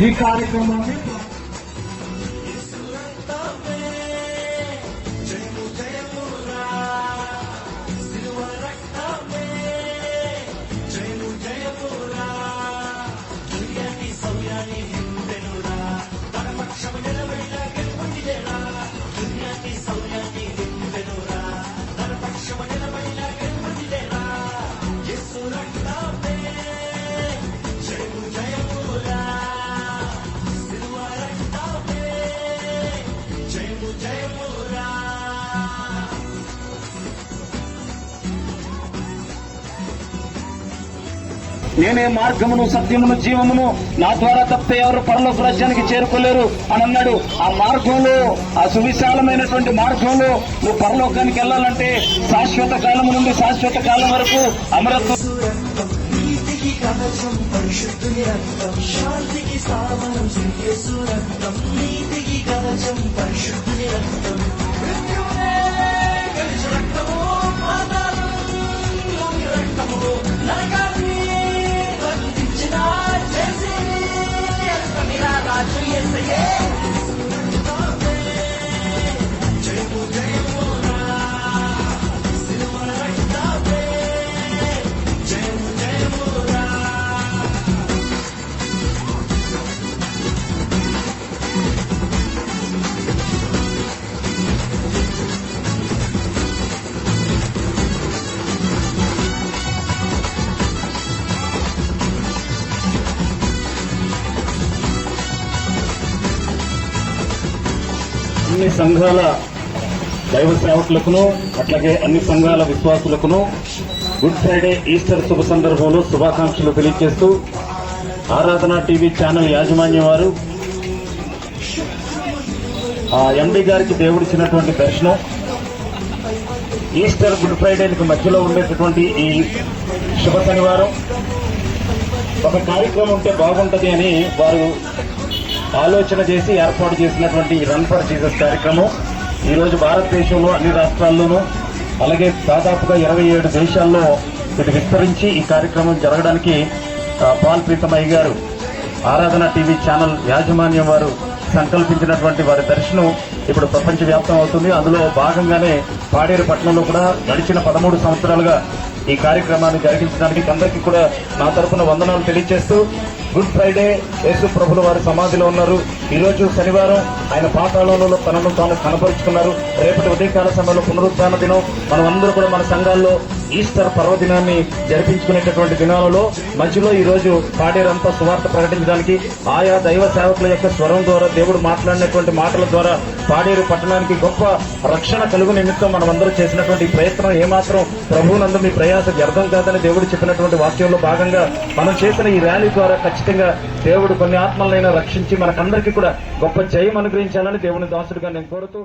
ఈ కార్యక్రమాన్ని నేనే మార్గమును సత్యమును జీవమును, నా ద్వారా తప్పితే ఎవరు పరలోక రాజ్యానికి చేరుకోలేరు అని అన్నాడు. ఆ మార్గంలో, ఆ సువిశాలమైనటువంటి మార్గంలో నువ్వు పరలోకానికి వెళ్లాలంటే శాశ్వత కాలం నుండి శాశ్వత కాలం వరకు అమరత్వం, నీతికి కవచం పరిశుద్ధుని రక్తం, శాంతికి స్థావరం యేసు రక్తం, నీతికి కవచం పరిశుద్ధుని రక్తం, మృత్యువునే గెలిచిన రక్తము, పాతాళంలోని రక్తము, నరకాన్ని బంధించిన జేసీ రాజు యేసయ్యే. అన్ని సంఘాల దైవ సేవకులకును అట్లాగే అన్ని సంఘాల విశ్వాసులకును గుడ్ ఫ్రైడే ఈస్టర్ శుభ సందర్భంలో శుభాకాంక్షలు తెలియజేస్తూ ఆరాధన టీవీ ఛానల్ యాజమాన్యం వారు ఎండి గారికి దేవుడిచ్చినటువంటి దర్శనం, ఈస్టర్ గుడ్ ఫ్రైడేకి మధ్యలో ఉండేటటువంటి ఈ శుభ శనివారం ఒక కార్యక్రమం ఉంటే బాగుంటది అని వారు ఆలోచన చేసి ఏర్పాటు చేసినటువంటి రన్ ఫర్ జీసస్ కార్యక్రమం ఈ రోజు భారతదేశంలో అన్ని రాష్ట్రాల్లోనూ అలాగే దాదాపుగా 27 దేశాల్లో ఇది విస్తరించి ఈ కార్యక్రమం జరగడానికి పాల్ ప్రీతమయ్య గారు ఆరాధన టీవీ ఛానల్ యాజమాన్యం వారు సంకల్పించినటువంటి వారి దర్శనం ఇప్పుడు ప్రపంచవ్యాప్తం అవుతుంది. అందులో భాగంగానే పాడేరు పట్టణంలో కూడా గడిచిన 13 సంవత్సరాలుగా ఈ కార్యక్రమాన్ని జరిగించడానికి అందరికీ కూడా నా తరఫున వందనాలు తెలియజేస్తూ, గుడ్ ఫ్రైడే యేసు ప్రభుల వారి సమాధిలో ఉన్నారు. ఈ రోజు శనివారం ఆయన పాతాళంలో తనను తాను కనపరుచుకున్నారు. రేపటి ఉదయకాల సమయంలో పునరుద్ధాన దినం. మనమందరూ కూడా మన సంఘాల్లో ఈస్టర్ పర్వదినాన్ని జరిపించుకునేటటువంటి దినాలలో మధ్యలో ఈ రోజు పాడేరంతా సువార్త ప్రకటించడానికి ఆయా దైవ సేవకుల యొక్క స్వరం ద్వారా దేవుడు మాట్లాడినటువంటి మాటల ద్వారా పాడేరు పట్టణానికి గొప్ప రక్షణ కలుగు నిమిత్తం మనమందరూ చేసినటువంటి ప్రయత్నం ఏమాత్రం ప్రభువునందు మీ ప్రయాస వ్యర్థం కాదని దేవుడు చెప్పినటువంటి వాక్యంలో భాగంగా మనం చేసిన ఈ ర్యాలీ ద్వారా ఖచ్చితంగా దేవుడు కొన్ని ఆత్మలైనా రక్షించి మనకందరికీ కూడా గొప్ప జయం అనుగ్రహించాలని దేవుని దాసుడిగా నేను కోరుతూ